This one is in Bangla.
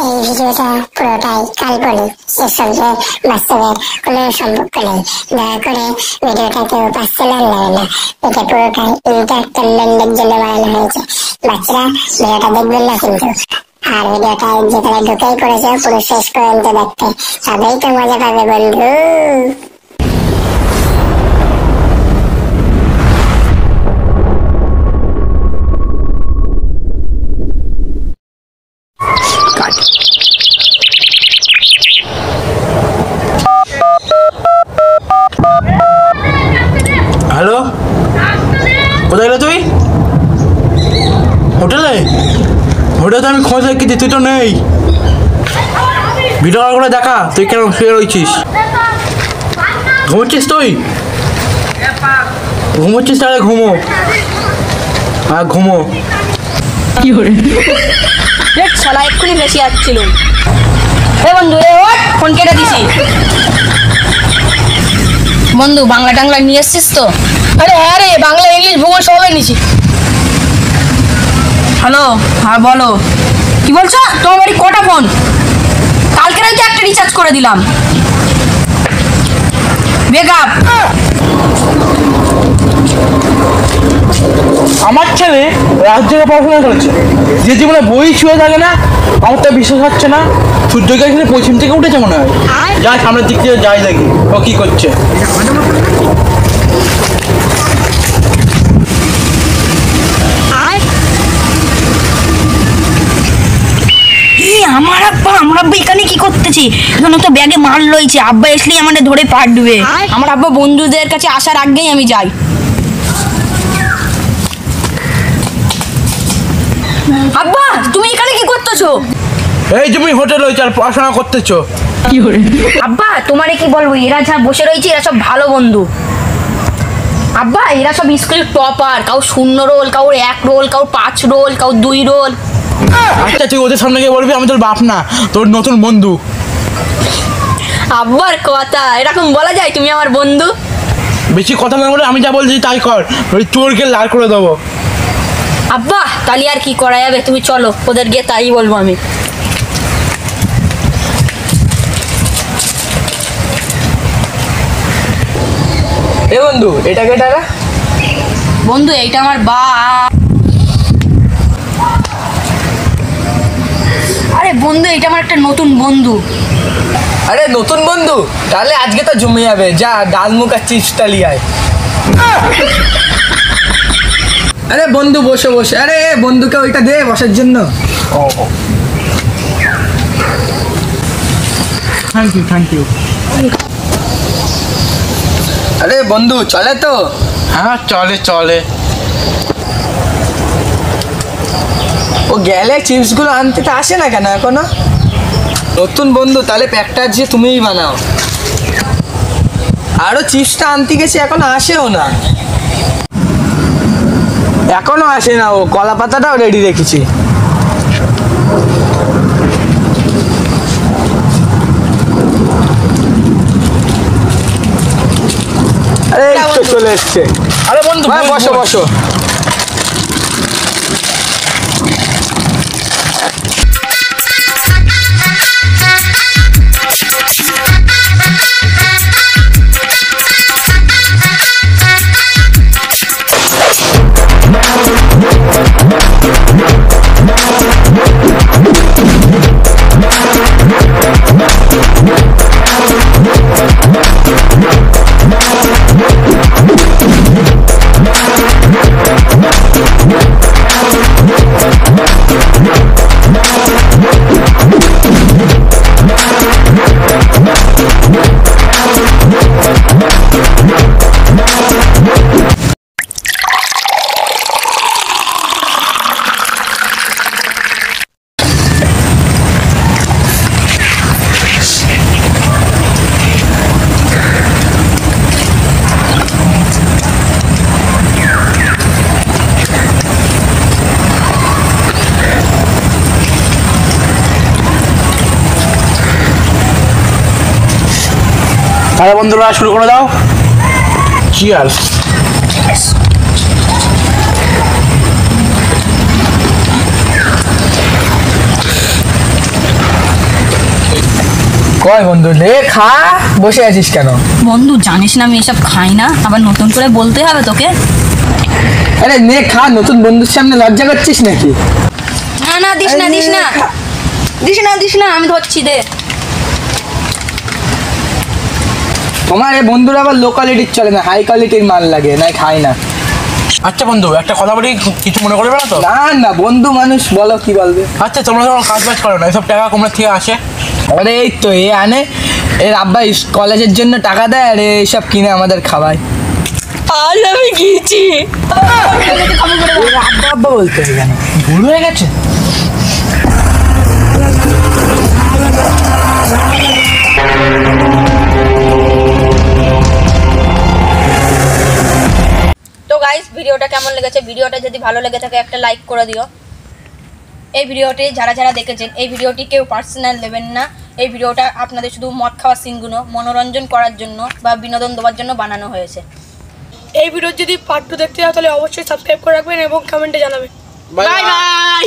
এই ভিডিওটা পুরোটাই কাল্পনিক, এর সঙ্গে বাস্তবের কোনো সম্পর্ক নেই। দয়া করে ভিডিওটা কেউ পার্সোনাল নেবে না, এটা পুরোটাই এন্টারটেনমেন্টের জন্য বানানো হয়েছে। বাচ্চারা ভিডিওটা দেখবেন না কিন্তু। আর ভিডিওটা যেখানে ঢুকেই পড়েছে পুরো শেষ পর্যন্ত দেখতে, তবেই তো মজা পাবে বন্ধু। হ্যালো, কোথায় গেলে তুই? হোটেলে? হোটেলে আমি খোঁজ রেখেছি, তুই তো নেই। ভিডিও কল করে দেখা, তুই কেন শুয়ে রয়েছিস? ঘুমোচ্ছিস তুই? ঘুমোচ্ছিস তাহলে ঘুমো। হ্যাঁ ঘুমো। কি করে শালা এক্ষুনি বেশি আসছিল। এ বন্ধু, এ ফোন কেটে দিছি। বন্ধু বাংলা টাংলা নিয়ে এসছিস তো? আরে হ্যাঁ রে, বাংলা ইংলিশ ভূগোল সব এনেছি। হ্যালো, হ্যাঁ বলো। কি বলছো? তোমার বাড়ি কটা ফোন? কালকে রাতে একটা রিচার্জ করে দিলাম। বেকআপ। আমার ছেলে রাত জেগে পড়াশোনা করেছে, যে জীবনে বই ছুঁয়ে থাকে না, আমার তো বিশ্বাস হচ্ছে না। সূর্যকে এখানে পশ্চিম থেকে উঠেছে মনে হয়। যাই সামনের দিক থেকে যাই দেখি ও কি করছে। আমার আব্বা এখানে কি করতেছি? এখানে তো ব্যাগে মাল রয়েছে, আব্বা এসলেই আমাদের ধরে পাঠবে। আমার আব্বা বন্ধুদের কাছে আসার আগেই আমি যাই। আব্বা তুমি এখানে কি করতেছো? এই তুমি হোটেল হয়েছে আর পড়াশোনা করতেছো? কি করে আব্বা তোমারে কি বলবো, এরা যা বসে রয়েছে এরা সব ভালো বন্ধু। আব্বা এরা সব স্কুলের টপার, কাউ 0 রোল, কাউর 1 রোল, কাউর 5 রোল, কাউ 2 রোল। আচ্ছা তুই ওদের সামনে গিয়ে বলবি আমি তোর বাপ না, তোর নতুন বন্ধু। আব্বার কথা এরকম বলা যায়? তুমি আমার বন্ধু। বেশি কথা না বলে আমি যা বলছি তাই কর, ওই চোরকে লাল করে দেবো। আব্বা তাহলে আর কি করা যাবে, তুমি চলো, ওদের গিয়ে তাই বলবো আমি। এ বন্ধু, এটা কে টাকা? বন্ধু এইটা আমার আরে বন্ধু এটা আমার একটা নতুন বন্ধু। আরে নতুন বন্ধু, তাহলে আজকে তো জমে যাবে। যা ডাল মুখ আর চিপসটা লিয়ায়। আরে বন্ধু বসে বসে, আরে বন্ধুকে ওইটা দে বসার জন্য। Thank you thank you. আরে বন্ধু চলে তো? হ্যাঁ চলে চলে। ও গেলে চিপসগুলো আনতে তো আসে না কেন এখনো? নতুন বন্ধু, তাহলে প্যাকটা যে তুমিই বানাও। আরও চিপসটা আনতে গেছে, এখনো আসেও না। এখনো আসে না, ও কলা পাতাটাও রেডি রেখেছি। আরে এই তো চলে এসছে। আরে বন্ধু বসো বসো। তাহলে বন্ধুরা শুরু করে দাও। চিয়ার্স। কয় বন্ধু লে খা, বসে আছিস কেন? বন্ধু জানিস না আমি এসব খাই না, আবার নতুন করে বলতে হবে তোকে? আরে নে খা, নতুন বন্ধুর সামনে লজ্জা করছিস নাকি? না না দিস না দিস না দিস না দিস না, আমি ধরছি দে। তোমার এই বন্ধুরা আবার লো কোয়ালিটির চলে না, হাই কোয়ালিটির মাল লাগে, নাই খাই না। আচ্ছা বন্ধু একটা কথা বলি, কিছু মনে করবে না তো? না না বন্ধু মানুষ, বলো কি বলবে। আচ্ছা তোমরা যখন কাজ বাজ করো না, এসব টাকা কোমরা থেকে আসে? আরে এই তো এ আনে, এর আব্বা কলেজের জন্য টাকা দেয় আর এইসব কিনে আমাদের খাওয়ায়। আজ আমি গিয়েছি আব্বা আব্বা বলতে হবে কেন? ভুল হয়ে গেছে। তো গাইস ভিডিওটা কেমন লেগেছে? ভিডিওটা যদি ভালো লেগে থাকে একটা লাইক করে দিও। এই ভিডিওটি যারা যারা দেখেছেন, এই ভিডিওটি কেউ পার্সোনাল নেবেন না। এই ভিডিওটা আপনাদের শুধু মদ খাওয়ার সিনগুলো মনোরঞ্জন করার জন্য বা বিনোদন দেওয়ার জন্য বানানো হয়েছে। এই ভিডিও যদি পার্ট 2 দেখতে চাও তাহলে অবশ্যই সাবস্ক্রাইব করে রাখবেন এবং কমেন্টে জানাবেন। Bye bye.